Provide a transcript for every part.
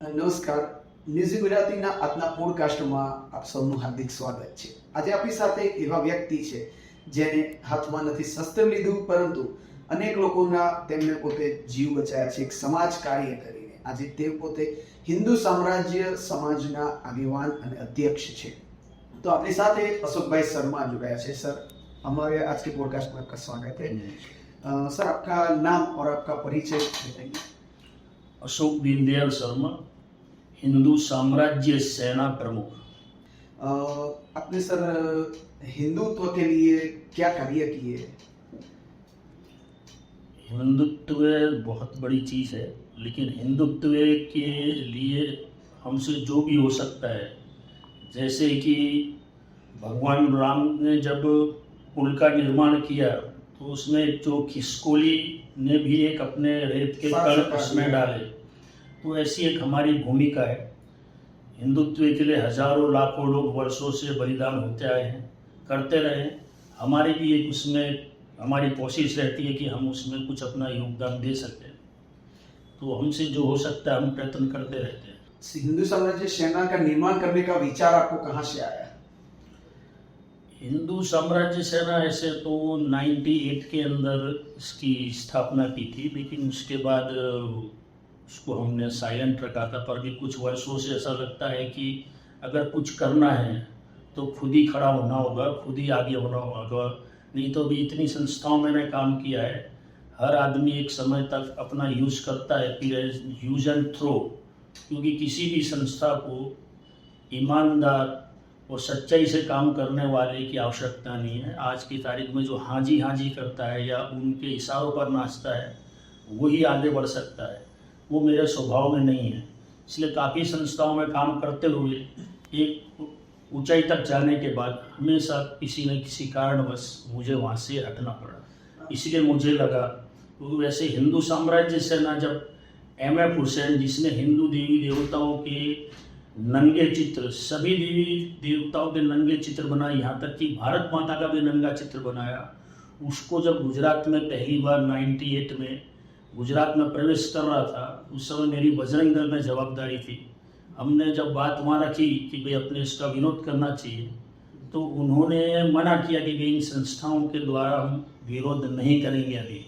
નમસ્કાર. ન્યૂઝી ગુજરાતીના આજના પોડકાસ્ટમાં આપ સૌનું હાર્દિક સ્વાગત છે. આજે આપણી સાથે એક એવા વ્યક્તિ છે જેને હાથમાં નથી શસ્ત્ર લીધું, પરંતુ અનેક લોકોના તેમને પોતે જીવ બચાવ્યા છે એક સમાજ કાર્ય કરીને. આજે તે પોતે હિન્દુ સામ્રાજ્ય સમાજના આગેવાન અને અધ્યક્ષ છે. तो अपने साथ अशोक भाई शर्मा जुड़ाया है. सर, हमारे आज के पॉडकास्ट में आपका स्वागत है. सर, आपका नाम और आपका परिचय बताइए. अशोक दीनदयाल शर्मा, हिंदू साम्राज्य सेना प्रमुख. आपने सर हिंदुत्व के लिए क्या कार्य किए? हिंदुत्व बहुत बड़ी चीज़ है, लेकिन हिंदुत्व के लिए हमसे जो भी हो सकता है, जैसे कि भगवान राम ने जब पुल का निर्माण किया तो उसमें जो खिसकोली ने भी एक अपने रेत के कण उसमें डाले, तो ऐसी एक हमारी भूमिका है. हिंदुत्व के लिए हजारों लाखों लोग वर्षों से बलिदान होते आए हैं, करते रहे. हमारी भी एक उसमें हमारी कोशिश रहती है कि हम उसमें कुछ अपना योगदान दे सकें. तो हमसे जो हो सकता है हम प्रयत्न करते रहते हैं. हिंदू साम्राज्य सेना का निर्माण करने का विचार आपको कहाँ से आया? हिंदू साम्राज्य सेना ऐसे तो 98 के अंदर इसकी स्थापना की थी, लेकिन उसके बाद उसको हमने साइलेंट रखा था. पर भी कुछ वर्षों से ऐसा लगता है कि अगर कुछ करना है तो खुद ही खड़ा होना होगा, खुद ही आगे होना होगा. नहीं तो भी इतनी संस्थाओं में मैंने काम किया है, हर आदमी एक समय तक अपना यूज़ करता है, फिर यूज एंड थ्रो. क्योंकि किसी भी संस्था को ईमानदार और सच्चाई से काम करने वाले की आवश्यकता नहीं है. आज की तारीख में जो हाँ जी करता है या उनके इशारों पर नाचता है, वही आगे बढ़ सकता है. वो मेरे स्वभाव में नहीं है. इसलिए काफ़ी संस्थाओं में काम करते हुए एक ऊंचाई तक जाने के बाद हमेशा किसी न किसी कारणवश मुझे वहाँ से हटना पड़ा. इसलिए मुझे लगा, क्योंकि वैसे हिंदू साम्राज्य सेना जब M.F. हुसैन, जिसने हिंदू देवी देवताओं के नंगे चित्र, सभी देवी देवताओं के नंगे चित्र बनाए, यहाँ तक कि भारत माता का भी नंगा चित्र बनाया, उसको जब गुजरात में पहली बार 98 में गुजरात में प्रवेश कर रहा था, उस समय मेरी बजरंग दल में जवाबदारी थी. हमने जब बात वहाँ रखी कि भाई अपने इसका विरोध करना चाहिए, तो उन्होंने मना किया कि भाई इन संस्थाओं के द्वारा हम विरोध नहीं करेंगे अभी.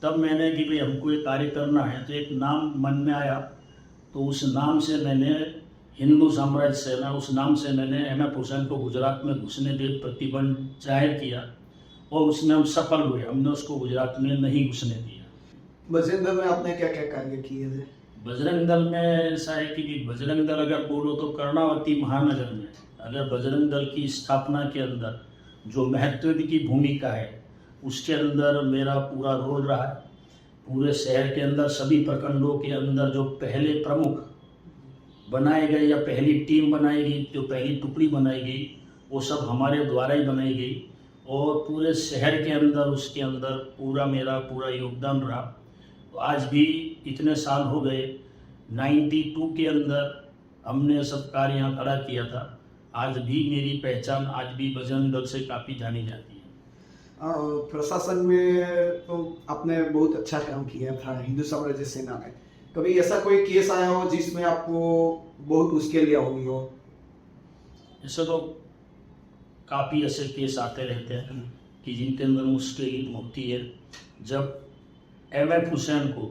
तब मैंने कि भाई हमको ये कार्य करना है, तो एक नाम मन में आया. तो उस नाम से मैंने हिंदू साम्राज्य सेना, उस नाम से मैंने M.F. हुसैन को गुजरात में घुसने के प्रतिबंध जाहिर किया, और उसमें हम सफल हुए. हमने उसको गुजरात में नहीं घुसने दिया. बजरंग दल में आपने क्या क्या कार्य किए थे? बजरंग दल में ऐसा है कि बजरंग दल अगर बोलो तो कर्णावती महानगर में अगर बजरंग दल की स्थापना के अंदर जो महत्व की भूमिका है, उसके अंदर मेरा पूरा रोल रहा है. पूरे शहर के अंदर सभी प्रखंडों के अंदर जो पहले प्रमुख बनाए गए या पहली टीम बनाई गई, जो पहली टुकड़ी बनाई गई, वो सब हमारे द्वारा ही बनाई गई. और पूरे शहर के अंदर उसके अंदर पूरा मेरा पूरा योगदान रहा. तो आज भी इतने साल हो गए, 92 के अंदर हमने सब कार्य यहाँ खड़ा किया था. आज भी मेरी पहचान आज भी बजरंग दल से काफ़ी जानी जाती है. प्रशासन में तो आपने बहुत अच्छा काम किया था हिंदू साम्राज्य सेना में. कभी ऐसा कोई केस आया हो जिसमें आपको बहुत मुश्किल हुई हो? ऐसे तो काफ़ी ऐसे केस आते रहते हैं कि जिनके अंदर मुश्किल होती है. जब M.F. हुसैन को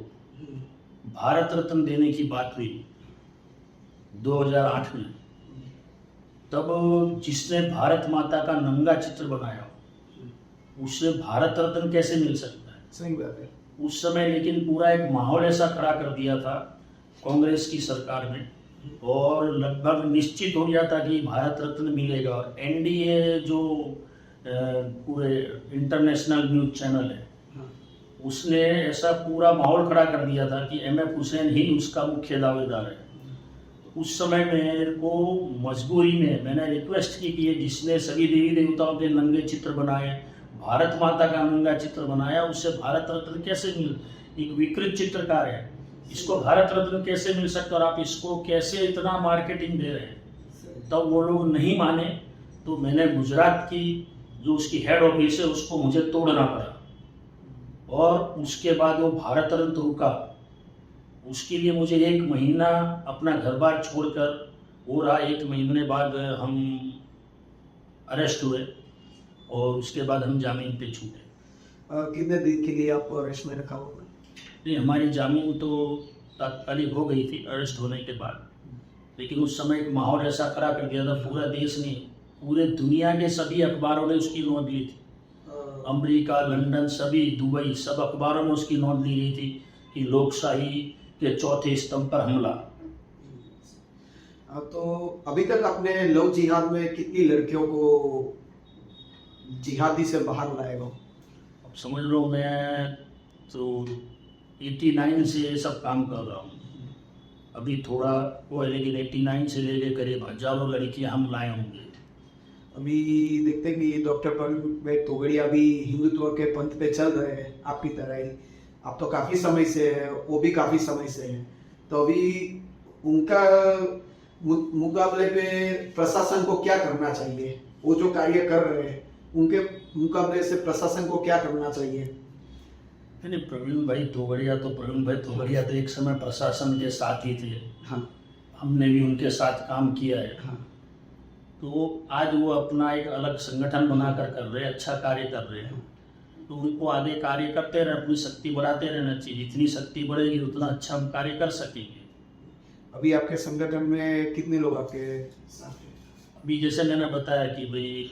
भारत रत्न देने की बात हुई 2008 में, तब जिसने भारत माता का नंगा चित्र बनाया उससे भारत रत्न कैसे मिल सकता है? सही बात है. उस समय लेकिन पूरा एक माहौल ऐसा खड़ा कर दिया था कांग्रेस की सरकार में, और लगभग निश्चित हो गया था कि भारत रत्न मिलेगा. और NDA जो पूरे इंटरनेशनल न्यूज़ चैनल है, उसने ऐसा पूरा माहौल खड़ा कर दिया था कि M.F. हुसैन ही उसका मुख्य दावेदार है. उस समय मेरे को मजबूरी में मैंने रिक्वेस्ट की कि जिसने सभी देवी देवताओं के नंगे चित्र बनाए, भारत माता का नंगा चित्र बनाया, उससे भारत रत्न कैसे मिल? एक विकृत चित्रकार है, इसको भारत रत्न कैसे मिल सकता, और आप इसको कैसे इतना मार्केटिंग दे रहे हैं? तब वो लोग नहीं माने. तो मैंने गुजरात की जो उसकी हेड ऑफिस है उसको मुझे तोड़ना पड़ा, और उसके बाद वो भारत रत्न रुका. उसके लिए मुझे 1 महीना अपना घर बार छोड़कर हो रहा, 1 महीने बाद हम अरेस्ट हुए और उसके बाद हम जामीन पे छूटे। कितने दिन के लिए आप अरेस्ट में रखा हुआ? नहीं, हमारी जामीन तो तात्कालिक हो गई थी अरेस्ट होने के बाद, लेकिन उस समय एक माहौल ऐसा खड़ा कर दिया था, पूरा देश नहीं पूरे दुनिया के सभी अखबारों ने उसकी नोट ली थी। अमेरिका, लंदन, सभी दुबई, सब अखबारों में उसकी नोट ली गई थी कि लोकशाही के चौथे स्तंभ पर हमला। तो अभी तक आपने लव जिहाद में कितनी लड़कियों को जिहादी से बाहर लाए हो? अब समझ लो मैं तो 89 से ये सब काम कर रहा हूँ। अभी थोड़ा वो है, लेकिन 89 से लेके करीब हजारों लड़कियाँ हम लाए होंगे। अभी देखते हैं कि डॉक्टर प्रवीण तोगड़िया भी हिंदुत्व के पंथ पे चल रहे हैं आपकी तरह ही। आप तो काफी समय से है, वो भी काफी समय से है, तो अभी उनका मुकाबले पे प्रशासन को क्या करना चाहिए? वो जो कार्य कर रहे हैं उनके मुकाबले से प्रशासन को क्या करना चाहिए? नहीं, प्रवीण भाई तोगड़िया तो एक समय प्रशासन के साथ ही थे। हाँ, हमने भी उनके साथ काम किया है। हाँ, तो आज वो अपना एक अलग संगठन बनाकर कर रहे हैं, अच्छा कार्य कर रहे हैं। तो उनको आगे कार्य करते रहना, अपनी शक्ति बढ़ाते रहना चाहिए। जितनी शक्ति बढ़ेगी उतना अच्छा हम कार्य कर सकेंगे। अभी आपके संगठन में कितने लोग आपके साथ हैं? अभी जैसे मैंने बताया कि भाई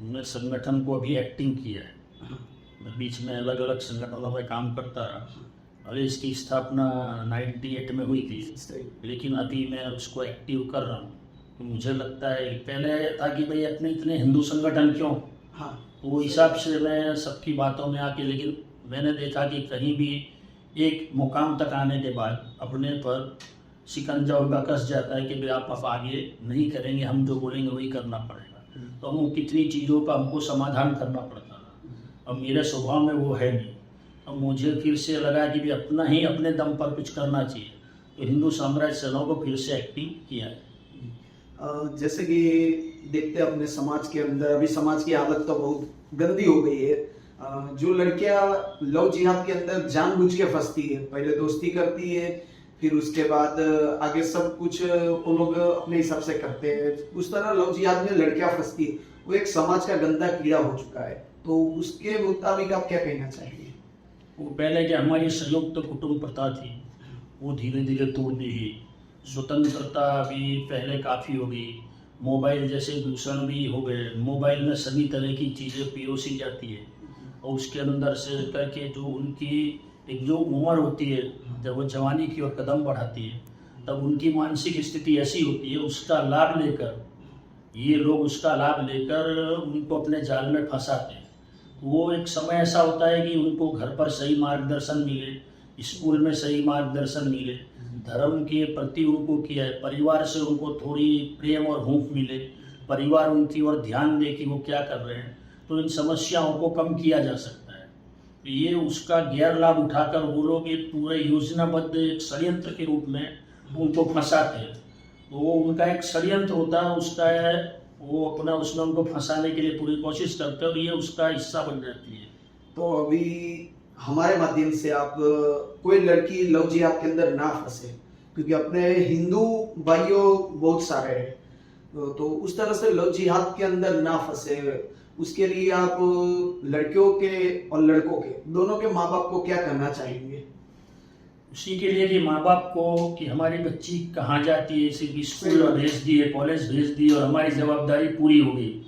मैं संगठन को अभी एक्टिंग किया है, मैं बीच में अलग अलग संगठनों में काम करता रहा और इसकी स्थापना 98 में हुई थी, लेकिन अभी मैं उसको एक्टिव कर रहा हूँ। तो मुझे लगता है पहले था कि भाई अपने इतने हिंदू संगठन क्यों, हाँ, तो वो हिसाब से मैं सबकी बातों में आके, लेकिन मैंने देखा कि कहीं भी एक मुकाम तक आने के बाद अपने पर शिकंजा उनका कस जाता है कि भाई आप अब आगे नहीं करेंगे, हम जो बोलेंगे वही करना पड़ेगा। तो हम कितनी चीज़ों का हमको समाधान करना पड़ता था। अब मेरे स्वभाव में वो है नहीं। अब मुझे फिर से लगा कि भी अपना ही अपने दम पर कुछ करना चाहिए, तो हिंदू साम्राज्य सेनाओं को फिर से एक्टिव किया है। जैसे कि देखते हैं अपने समाज के अंदर अभी समाज की हालत तो बहुत गंदी हो गई है। जो लड़कियां लव जिहाद के अंदर जानबूझ के फंसती है, पहले दोस्ती करती है, फिर उसके बाद आगे सब कुछ वो लोग अपने हिसाब से करते हैं, उस तरह लव जिहाद में लड़कियां फंसती है। वो एक समाज का गंदा कीड़ा हो चुका है, तो उसके मुताबिक आप क्या कहना चाहेंगे? वो पहले कि हमारी संयुक्त कुटुंब प्रथा थी, वो धीरे धीरे तोड़ दी गई। स्वतंत्रता भी पहले काफ़ी हो गई। मोबाइल जैसे दूषण भी हो गए। मोबाइल में सभी तरह की चीज़ें परोसी जाती है और उसके अंदर से करके जो उनकी एक जो उम्र होती है, जब वो जवानी की ओर कदम बढ़ाती है, तब उनकी मानसिक स्थिति ऐसी होती है, उसका लाभ लेकर ये लोग उसका लाभ लेकर उनको अपने जाल में फंसाते हैं। वो एक समय ऐसा होता है कि उनको घर पर सही मार्गदर्शन मिले, स्कूल में सही मार्गदर्शन मिले, धर्म के प्रति उनको किया है, परिवार से उनको थोड़ी प्रेम और हूंफ मिले, परिवार उनकी ओर ध्यान दे कि वो क्या कर रहे हैं, तो इन समस्याओं को कम किया जा सकता है। ये उसका गैर लाभ उठाकर वो लोग एक पूरे योजनाबद्ध एक षड्यंत्र के रूप में उनको फंसाते हैं। तो वो उनका एक षड्यंत्र होता है, उसका है वो अपना उसमें उनको फंसाने के लिए पूरी कोशिश करते हैं और ये उसका हिस्सा बन जाती है। तो अभी हमारे माध्यम से आप कोई लड़की लव जिहाद के अंदर ना फंसे, क्योंकि अपने हिंदू भाइयों बहुत सारे हैं, तो उस तरह से लव जिहाद के अंदर ना फंसे, उसके लिए आप लड़कियों के और लड़कों के दोनों के माँ बाप को क्या करना चाहेंगे? उसी के लिए कि माँ बाप को कि हमारी बच्ची कहाँ जाती है, सिर्फ स्कूल भेज दिए, कॉलेज भेज दिए और हमारी जवाबदारी पूरी हो गई,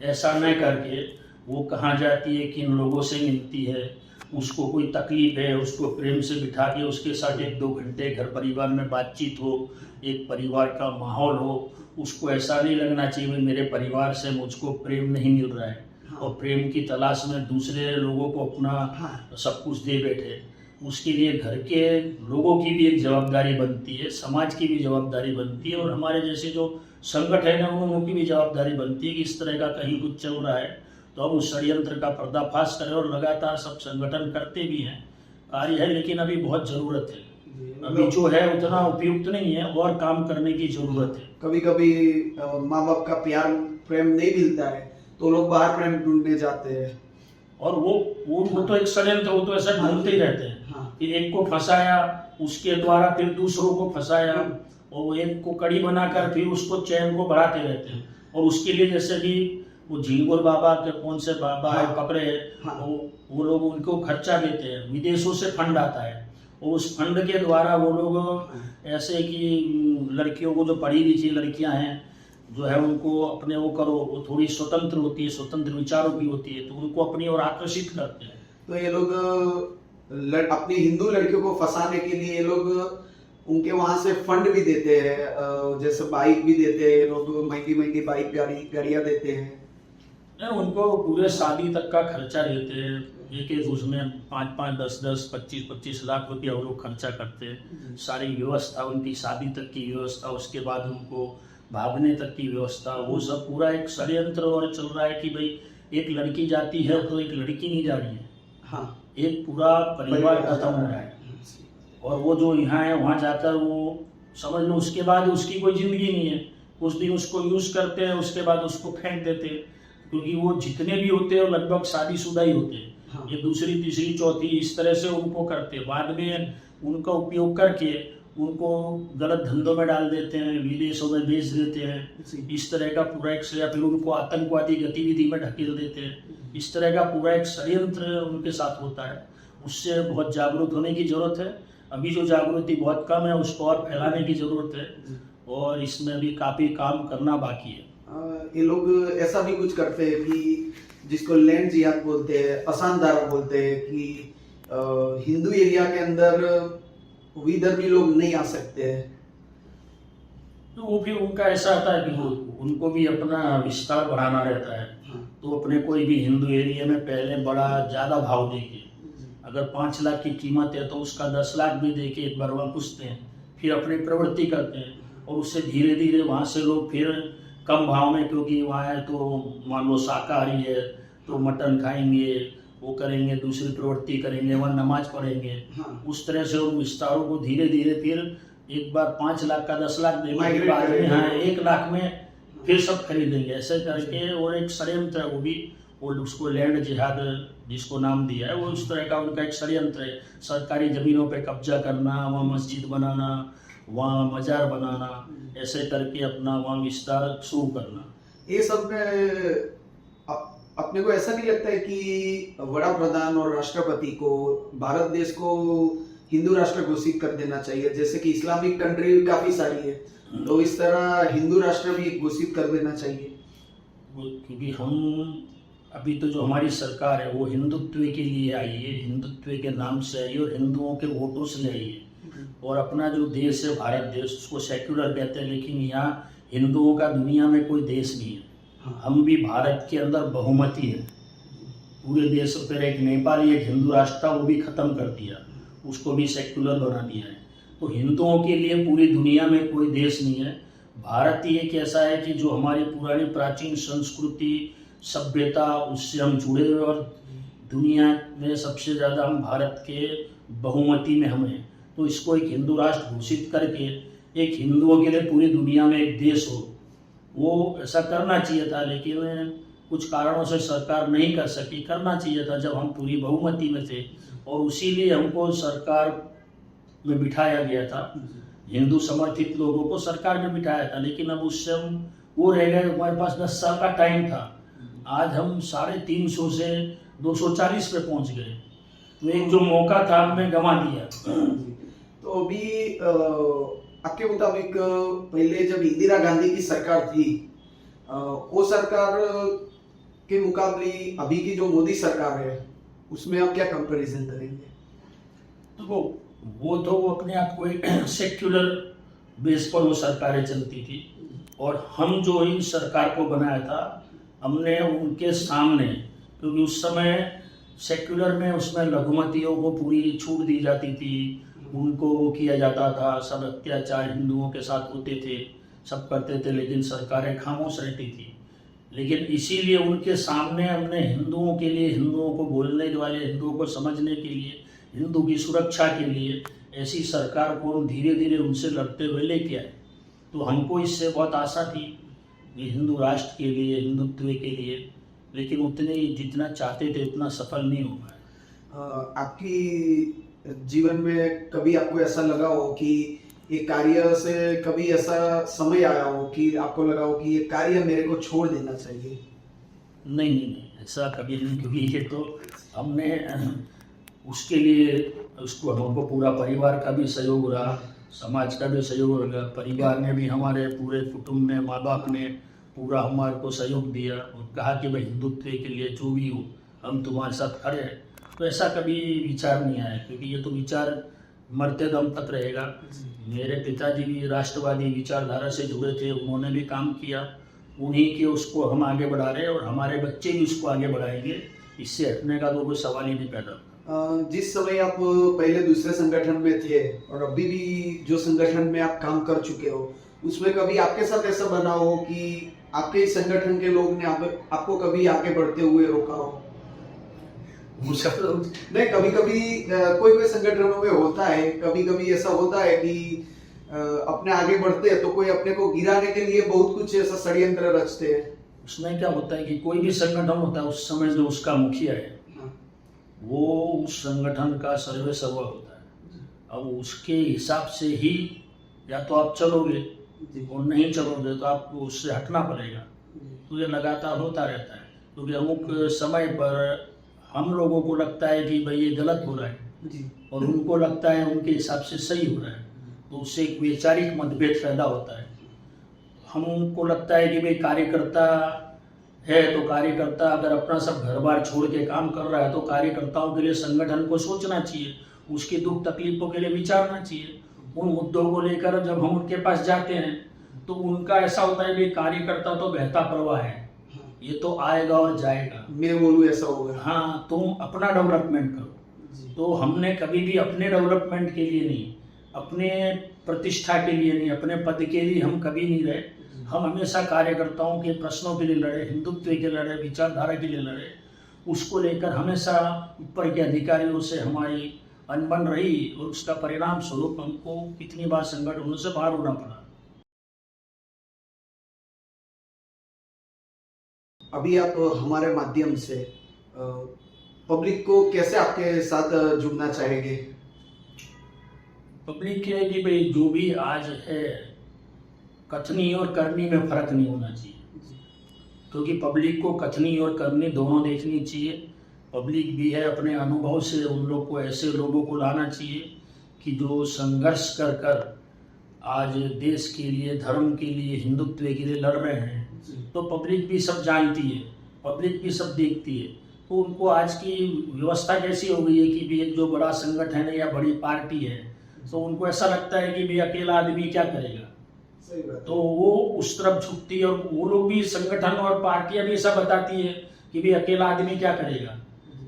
ऐसा न करके वो कहाँ जाती है, किन लोगों से मिलती है, उसको कोई तकलीफ है, उसको प्रेम से बिठा के उसके साथ 1-2 घंटे घर परिवार में बातचीत हो, एक परिवार का माहौल हो। उसको ऐसा नहीं लगना चाहिए कि मेरे परिवार से मुझको प्रेम नहीं मिल रहा है और प्रेम की तलाश में दूसरे लोगों को अपना सब कुछ दे बैठे। उसके लिए घर के लोगों की भी एक जवाबदारी बनती है, समाज की भी जवाबदारी बनती है और हमारे जैसे जो संगठन है उनकी भी जवाबदारी बनती है कि इस तरह का कहीं कुछ चल रहा है तो हम उस षड्यंत्र का पर्दाफाश करें। और लगातार सब संगठन करते भी हैं, कार्य है, लेकिन अभी बहुत ज़रूरत है। अभी जो है उतना उपयुक्त नहीं है और काम करने की ज़रूरत है। कभी कभी माँ बाप का प्यार प्रेम नहीं मिलता है तो लोग बाहर प्रेम ढूंढने जाते हैं और वो तो एक षड्यंत्र, वो तो ऐसा ढूंढते ही रहते हैं कि एक को फंसाया उसके द्वारा फिर दूसरों को फंसाया और एक को कड़ी बनाकर फिर उसको चैन को बढ़ाते रहते हैं। और उसके लिए जैसे कि वो झिंगुर बाबा के कौन से बाबा है पकड़े, वो लोग उनको खर्चा देते हैं, विदेशों से फंड आता है और उस फंड के द्वारा वो लोग ऐसे कि लड़कियों को, जो पढ़ी लिखी लड़कियां हैं जो है, उनको अपने वो करो, वो थोड़ी स्वतंत्र होती है, स्वतंत्र विचारों की होती है, तो उनको अपनी ओर आकर्षित करते हैं। तो ये लोग अपनी हिंदू लड़कियों को फंसाने के लिए ये लोग उनके वहां से फंड भी देते हैं, जैसे बाइक भी देते हैं, लोग महंगी महंगी बाइक गाड़ियां देते हैं। उनको पूरे शादी तक का खर्चा देते हैं, एक उसमें 5-5, 10-10, 25-25 लाख रुपया वो लोग खर्चा करते हैं। सारी व्यवस्था, उनकी शादी तक की व्यवस्था, उसके बाद उनको भागने तक की व्यवस्था, वो सब पूरा एक षड्यंत्र और चल रहा है कि भाई एक लड़की जाती है तो एक लड़की नहीं जा रही है, हाँ, एक पूरा परिवार खत्म हो रहा है। और वो जो यहाँ है वहाँ जाकर वो समझ लो उसके बाद उसकी कोई जिंदगी नहीं है, कुछ दिन उसको यूज करते हैं, उसके बाद उसको फेंक देते हैं, क्योंकि वो जितने भी होते हैं लगभग शादीशुदा ही होते हैं। हाँ। ये दूसरी तीसरी चौथी इस तरह से उनको करते हैं, बाद में उनका उपयोग करके उनको गलत धंधों में डाल देते हैं, विदेशों में बेच देते हैं, इस तरह का पूरा एक, या फिर उनको आतंकवादी गतिविधि में ढकेल देते हैं। इस तरह का पूरा एक षड्यंत्र उनके साथ होता है। उससे बहुत जागरूक होने की जरूरत है। अभी जो जागृति बहुत कम है, उसको और फैलाने की जरूरत है और इसमें भी काफी काम करना बाकी है। ये लोग ऐसा भी कुछ करते हैं कि जिसको लैंड जिहाद बोलते हैं, असानदारा बोलते हैं, कि हिंदू एरिया के अंदर विधर्मी लोग नहीं आ सकते हैं। तो वो फिर उनका ऐसा आता है कि उनको भी अपना विस्तार बढ़ाना रहता है। तो अपने कोई भी हिंदू एरिया में पहले बड़ा ज़्यादा भाव देके, अगर 5 लाख की कीमत है तो उसका 10 लाख भी देके एक बार वहाँ पूछते हैं, फिर अपनी प्रवृत्ति करते हैं और उससे धीरे धीरे वहाँ से लोग फिर कम भाव में, क्योंकि वहाँ है तो मान लो शाकाहारी है तो मटन खाएंगे, वो करेंगे, दूसरी प्रवृत्ति करेंगे, वहाँ नमाज पढ़ेंगे। उस तरह से उन विस्तारों को धीरे धीरे फिर एक बार 5 लाख का 10 लाख देने के बाद में 1 लाख में फिर सब खरीदेंगे, ऐसे करके। और एक षड्यंत्र है वो भी, वो उसको लैंड जिहाद जिसको नाम दिया है, वो उस तरह का उनका एक षड्यंत्र है। सरकारी जमीनों पे कब्जा करना, वहाँ मस्जिद बनाना, वहाँ मजार बनाना, ऐसे करके अपना वहाँ विस्तार शुरू करना। ये सब में अपने को ऐसा नहीं लगता है कि वड़ा प्रधान और राष्ट्रपति को भारत देश को हिंदू राष्ट्र घोषित कर देना चाहिए? जैसे कि इस्लामिक कंट्री काफी सारी है, तो इस तरह हिंदू राष्ट्र भी घोषित कर देना चाहिए। क्योंकि हम अभी तो जो हमारी सरकार है वो हिंदुत्व के लिए आई है, हिंदुत्व के नाम से आई है और हिंदुओं के वोटों से आई है। और अपना जो देश है भारत देश, उसको सेक्युलर कहते हैं, लेकिन यहाँ हिंदुओं का दुनिया में कोई देश नहीं है। हम भी भारत के अंदर बहुमती है, पूरे देश पर एक नेपाल एक हिंदू राष्ट्र था, वो भी खत्म कर दिया, उसको भी सेक्युलर बना दिया है। तो हिंदुओं के लिए पूरी दुनिया में कोई देश नहीं है। भारत ही एक ऐसा है कि जो हमारी पुरानी प्राचीन संस्कृति सभ्यता, उससे हम जुड़े हुए, और दुनिया में सबसे ज़्यादा हम भारत के बहुमती में हमें, तो इसको एक हिंदू राष्ट्र घोषित करके एक हिंदुओं के लिए पूरी दुनिया में एक देश हो, वो ऐसा करना चाहिए था। लेकिन कुछ कारणों से सरकार नहीं कर सकी। करना चाहिए था जब हम पूरी बहुमती में थे, और उसीलिए हमको सरकार में बिठाया गया था, हिंदू समर्थित लोगों को सरकार में बिठाया था। लेकिन अब उससे हम वो रह गए, हमारे पास 10 साल का टाइम था, आज हम 350 से 240 पे पहुंच गए। तो एक जो मौका था हमने गंवा दिया। तो अभी आपके मुताबिक पहले जब इंदिरा गांधी की सरकार थी, वो सरकार के मुकाबले अभी की जो मोदी सरकार है उसमें आप क्या कंपैरिजन करेंगे? तो वो अपने आप को सेक्युलर बेस पर वो सरकारें चलती थी, और हम जो इन सरकार को बनाया था हमने उनके सामने, क्योंकि उस समय सेक्युलर में उसमें लघुमतियों को पूरी छूट दी जाती थी, उनको वो किया जाता था, सब अत्याचार हिंदुओं के साथ होते थे, सब करते थे, लेकिन सरकारें खामोश रहती थी। लेकिन इसीलिए उनके सामने हमने हिंदुओं के लिए, हिंदुओं को बोलने वाले, हिंदुओं को समझने के लिए, हिंदू की सुरक्षा के लिए ऐसी सरकार को हम धीरे धीरे उनसे लड़ते हुए लेके आए। तो हमको इससे बहुत आशा थी कि हिंदू राष्ट्र के लिए, हिंदुत्व के लिए, लेकिन उतने जितना चाहते थे उतना सफल नहीं हो पाए। आपकी जीवन में कभी आपको ऐसा लगा हो कि ये कार्य से कभी ऐसा समय आया हो कि आपको लगा हो कि ये कार्य मेरे को छोड़ देना चाहिए? नहीं, ऐसा कभी नहीं, क्योंकि ये तो हमने उसके लिए उसको हमको पूरा परिवार का भी सहयोग रहा, समाज का भी सहयोग रहा, परिवार ने भी, हमारे पूरे कुटुंब ने, माँ बाप ने पूरा हमारे को सहयोग दिया और कहा कि भाई हिंदुत्व के लिए जो भी हो हम तुम्हारे साथ खड़े हैं। तो ऐसा कभी विचार नहीं आया, क्योंकि ये तो विचार मरते दम तक रहेगा। मेरे पिताजी भी राष्ट्रवादी विचारधारा से जुड़े थे, उन्होंने भी काम किया, उन्हीं के उसको हम आगे बढ़ा रहे हैं और हमारे बच्चे भी उसको आगे बढ़ाएंगे। इससे हटने का तो कोई सवाल ही नहीं पैदा। जिस समय आप पहले दूसरे संगठन में थे और अभी भी जो संगठन में आप काम कर चुके हो, उसमें कभी आपके साथ ऐसा बना हो कि आपके इस संगठन के लोग ने आपको कभी आगे बढ़ते हुए रोका हो? नहीं, कभी कभी कोई संगठनों में होता है, कभी कभी ऐसा होता है कि अपने आगे बढ़ते हैं तो कोई अपने को गिराने के लिए बहुत कुछ ऐसा षड्यंत्र रचते हैं। उसमें क्या होता है कि कोई भी संगठन होता है, उस समय जो उसका मुखिया है वो उस संगठन का सर्वे सर्वा होता है। अब उसके हिसाब से ही या तो आप चलोगे और नहीं चलोगे तो आपको उससे हटना पड़ेगा। तो ये लगातार होता रहता है, क्योंकि अमुक समय पर हम लोगों को लगता है कि भाई ये गलत हो रहा है और उनको लगता है उनके हिसाब से सही हो रहा है, तो उससे एक वैचारिक मतभेद पैदा होता है। हमको लगता है कि भाई कार्यकर्ता है तो कार्यकर्ता अगर अपना सब घर बार छोड़ के काम कर रहा है तो कार्यकर्ताओं के लिए संगठन को सोचना चाहिए, उसके दुख तकलीफों के लिए विचारना चाहिए। उन मुद्दों को लेकर जब हम उनके पास जाते हैं तो उनका ऐसा होता है कि कार्यकर्ता तो बहता प्रवाह है, ये तो आएगा और जाएगा, मैं बोलूँ ऐसा होगा। हाँ, तुम अपना डेवलपमेंट करो। तो हमने कभी भी अपने डेवलपमेंट के लिए नहीं, अपने प्रतिष्ठा के लिए नहीं, अपने पद के लिए हम कभी नहीं रहे। हम हमेशा कार्यकर्ताओं के प्रश्नों के लिए लड़े, हिंदुत्व के लिए लड़े, विचारधारा के लिए लड़े। उसको लेकर हमेशा ऊपर के अधिकारियों से हमारी अनबन रही और उसका परिणाम स्वरूप हमको कितनी बार संगठनों से बाहर होना पड़ा। अभी आप हमारे माध्यम से पब्लिक को कैसे आपके साथ जुड़ना चाहेंगे? पब्लिक है कि भाई जो भी आज है, कथनी और करनी में फर्क नहीं होना चाहिए, क्योंकि पब्लिक को कथनी और करनी दोनों देखनी चाहिए। पब्लिक भी है, अपने अनुभव से उन लोग को, ऐसे लोगों को लाना चाहिए कि जो संघर्ष कर कर आज देश के लिए, धर्म के लिए, हिंदुत्व के लिए लड़ रहे हैं। तो पब्लिक भी सब जानती है, पब्लिक भी सब देखती है। तो उनको आज की व्यवस्था कैसी हो गई है कि भी एक जो बड़ा संगठन है या बड़ी पार्टी है, तो उनको ऐसा लगता है कि भी अकेला आदमी क्या करेगा, तो वो उस तरफ झुकती है। और वो लोग भी, संगठन और पार्टियां भी ऐसा बताती है कि भी अकेला आदमी क्या करेगा,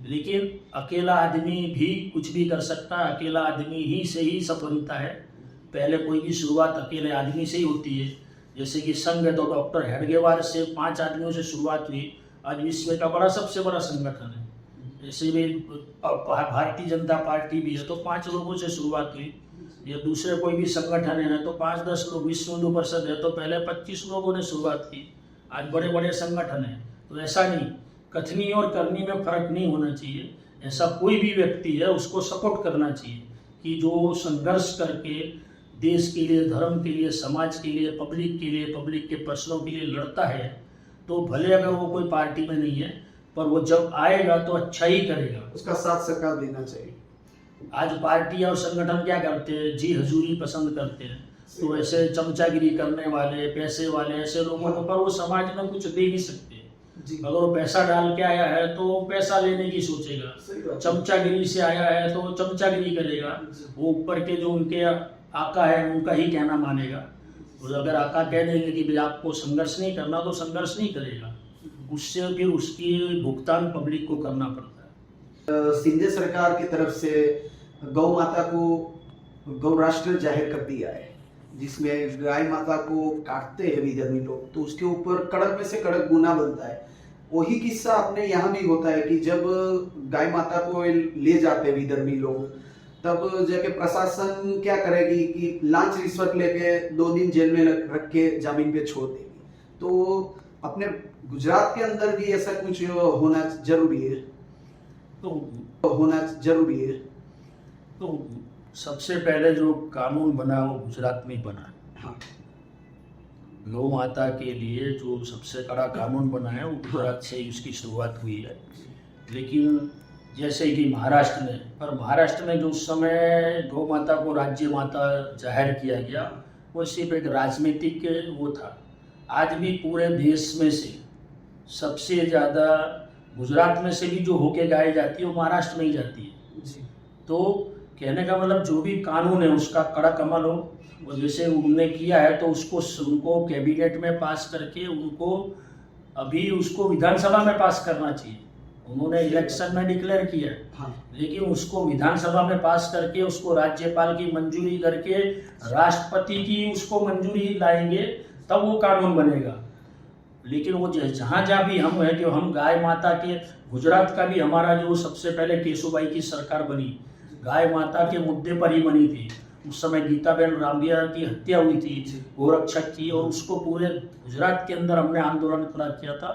लेकिन अकेला आदमी भी कुछ भी कर सकता है, अकेला आदमी ही से ही सब बनता है। पहले कोई भी शुरुआत अकेले आदमी से ही होती है। जैसे कि संघ है तो डॉक्टर हेडगेवार से 5 आदमियों से शुरुआत हुई, आज विश्व का बड़ा सबसे बड़ा संगठन है। जैसे भी भारतीय जनता पार्टी भी है तो 5 लोगों से शुरुआत हुई। या दूसरे कोई भी संगठन है तो 5-10 लोग, विश्व हिंदू परिषद है तो पहले 25 लोगों ने शुरुआत की, आज बड़े बड़े संगठन हैं। तो ऐसा नहीं, कथनी और करनी में फर्क नहीं होना चाहिए। ऐसा कोई भी व्यक्ति है उसको सपोर्ट करना चाहिए कि जो संघर्ष करके देश के लिए, धर्म के लिए, समाज के लिए, पब्लिक के प्रश्नों के लिए लड़ता है, तो भले अगर वो कोई पार्टी में नहीं है पर वो जब आएगा तो अच्छा ही करेगा, उसका साथ सरकार देना चाहिए। आज पार्टी और संगठन क्या करते हैं, जी हजूरी पसंद करते हैं। तो ऐसे चमचागिरी करने वाले, पैसे वाले ऐसे लोगों को पर वो समाज में कुछ दे नहीं सकते। अगर वो पैसा डाल के आया है तो वो पैसा लेने की सोचेगा, चमचागिरी से आया है तो चमचागिरी करेगा। वो ऊपर के जो उनके आका है उनका ही कहना मानेगा। और अगर आका कह देंगे कि भाई आपको संघर्ष नहीं करना तो संघर्ष नहीं करेगा, उससे फिर उसकी भुगतान पब्लिक को करना पड़ता है। सिंधिया सरकार की तरफ से गौ माता को गौ राष्ट्र जाहिर कर दिया है, जिसमें गाय माता को काटते हैं विधर्मी लोग तो उसके ऊपर कड़क में से कड़क गुना बनता है। वही किस्सा अपने यहाँ भी होता है कि जब गाय माता को ले जाते हैं विधर्मी लोग, तब जाके प्रशासन क्या करेगी कि लांच रिश्वत लेके 2 दिन जेल में रख के जामीन पे छोड़ देगी। तो अपने गुजरात के अंदर भी ऐसा कुछ होना जरूरी है, तो सबसे पहले जो कानून बना वो गुजरात में बना। हाँ गौ माता के लिए जो सबसे कड़ा कानून बना है वो गुजरात से ही उसकी शुरुआत हुई है। लेकिन जैसे कि महाराष्ट्र में जो उस समय गौ माता को राज्य माता जाहिर किया गया वो सिर्फ एक राजनीतिक वो था। आज भी पूरे देश में से सबसे ज़्यादा गुजरात में से भी जो होके गाई जाती है वो महाराष्ट्र में ही जाती है जी। तो कहने का मतलब जो भी कानून है उसका कड़क अमल हो। वो जैसे उन्होंने किया है तो उनको कैबिनेट में पास करके अभी उसको विधानसभा में पास करना चाहिए। उन्होंने इलेक्शन में डिक्लेयर किया हाँ। लेकिन उसको विधानसभा में पास करके उसको राज्यपाल की मंजूरी करके राष्ट्रपति की उसको मंजूरी लाएंगे तब वो कानून बनेगा। लेकिन वो जहाँ जहाँ भी हम हैं कि हम गाय माता के गुजरात का भी हमारा जो सबसे पहले केशुभाई की सरकार बनी गाय माता के मुद्दे पर ही बनी थी। उस समय गीताबेन रामबिया की हत्या हुई थी गोरक्षक की और उसको पूरे गुजरात के अंदर हमने आंदोलन खड़ा किया था।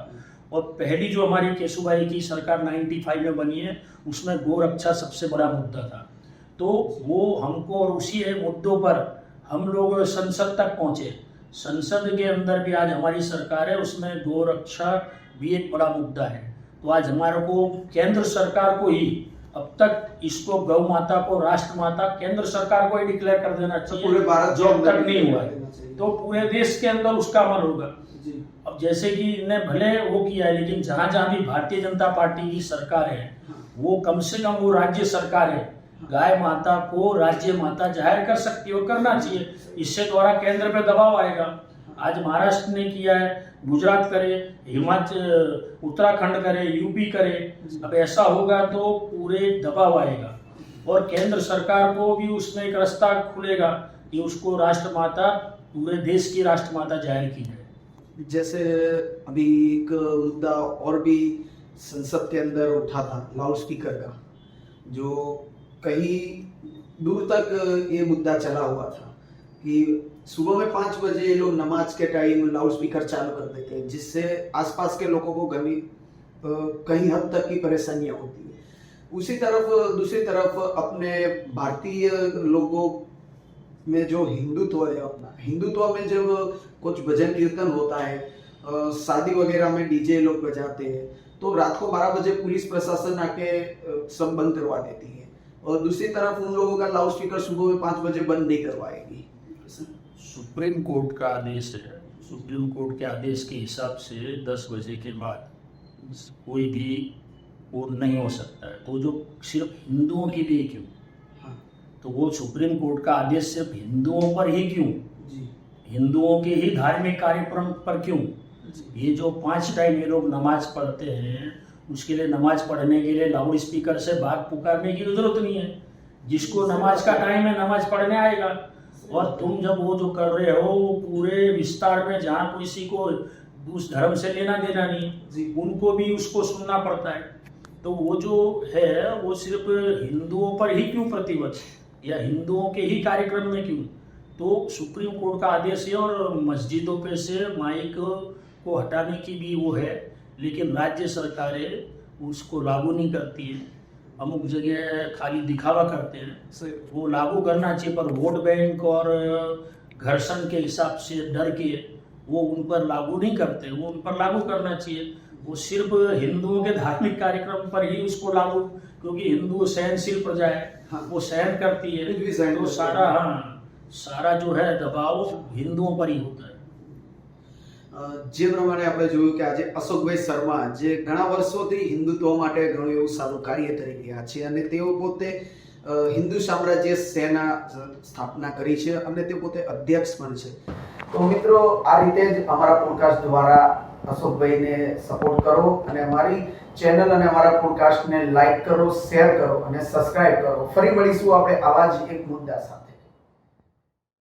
और पहली जो हमारी केशुभाई की सरकार 95 में बनी है उसमें गोरक्षा सबसे बड़ा मुद्दा था। तो वो हमको और उसी मुद्दों पर हम लोग संसद तक पहुँचे। संसद के अंदर भी आज हमारी सरकार है उसमें गोरक्षा भी एक बड़ा मुद्दा है। तो आज हमारे को केंद्र सरकार को ही अब तक इसको गौ माता को राष्ट्र माता केंद्र सरकार को ही डिक्लेयर कर देना चाहिए। पूरे भारत जो अब तक नहीं हुआ है तो पूरे देश के अंदर उसका अमल होगा। अब जैसे कि इन्हें भले वो किया है लेकिन जहाँ जहाँ भी भारतीय जनता पार्टी की सरकार है वो कम से कम वो राज्य सरकार है गाय माता को राज्य माता जाहिर कर सकती है और करना चाहिए। इससे द्वारा केंद्र पे दबाव आएगा। आज महाराष्ट्र ने किया है, गुजरात करे, हिमाचल उत्तराखंड करे, यूपी करे। अब ऐसा होगा तो पूरे दबाव आएगा और केंद्र सरकार को भी उसमें एक रास्ता खुलेगा कि उसको राष्ट्रमाता पूरे देश की राष्ट्रमाता जाहिर की जाए। जैसे अभी एक मुद्दा और भी संसद के अंदर उठा था लाउड स्पीकर का, जो कहीं दूर तक ये मुद्दा चला हुआ था कि सुबह में 5 बजे ये लोग नमाज के टाइम लाउड स्पीकर चालू कर देते हैं जिससे आसपास के लोगों को कहीं हद तक की परेशानियां होती है। उसी तरफ दूसरी तरफ अपने भारतीय लोगों में जो हिंदुत्व है, अपना हिंदुत्व में जब कुछ भजन कीर्तन होता है, शादी वगैरह में डीजे लोग बजाते हैं तो रात को 12 बजे पुलिस प्रशासन आके सब बंद करवा देती है और दूसरी तरफ उन लोगों का लाउड स्पीकर सुबह में 5 बजे बंद नहीं करवाएगी। सुप्रीम कोर्ट का आदेश है। सुप्रीम कोर्ट के आदेश के हिसाब से 10 बजे के बाद कोई भी वो नहीं हो सकता है। तो जो सिर्फ हिंदुओं के लिए क्यों? हाँ। तो वो सुप्रीम कोर्ट का आदेश सिर्फ हिंदुओं पर ही क्यों? जी। हिंदुओं के ही धार्मिक कार्यक्रम पर क्यों? ये जो 5 टाइम ये लोग नमाज पढ़ते हैं उसके लिए नमाज पढ़ने के लिए लाउड स्पीकर से भाग पुकारने की जरूरत नहीं है। जिसको नमाज का टाइम है नमाज पढ़ने आएगा। और तुम जब वो जो कर रहे हो वो पूरे विस्तार में जहाँ किसी को उस धर्म से लेना देना नहीं उनको भी उसको सुनना पड़ता है। तो वो जो है वो सिर्फ हिंदुओं पर ही क्यों प्रतिबद्ध या हिंदुओं के ही कार्यक्रम में क्यों? तो सुप्रीम कोर्ट का आदेश है और मस्जिदों पे से माइक को हटाने की भी वो है लेकिन राज्य सरकारें उसको लागू नहीं करती है। अमुक जगह खाली दिखावा करते हैं। वो लागू करना चाहिए पर वोट बैंक और घर्षण के हिसाब से डर के वो उन पर लागू नहीं करते। वो उन पर लागू करना चाहिए। वो सिर्फ हिंदुओं के धार्मिक कार्यक्रम पर ही उसको लागू, क्योंकि हिंदू सहनशील प्रजा है। हाँ। वो सहन करती है तो सारा जो है दबाव हिंदुओं पर ही होता है। જે પ્રમાણે આપણે જોયું કે આજે અશોકભાઈ શર્મા જે ઘણા વર્ષોથી હિન્દુત્વ માટે ઘણું એવું સારું કાર્ય કરી રહ્યા છે અને તેઓ પોતે હિન્દુ સામ્રાજ્ય સેના સ્થાપના કરી છે અને તે પોતે અધ્યક્ષ પણ છે। તો મિત્રો આ રીતે જ અમારા પોડકાસ્ટ દ્વારા અશોકભાઈને સપોર્ટ કરો અને અમારી ચેનલ અને અમારા પોડકાસ્ટને લાઈક કરો, શેર કરો અને સબસ્ક્રાઇબ કરો। ફરી મળીશું આપણે આવા જ એક મુદ્દા સાથે।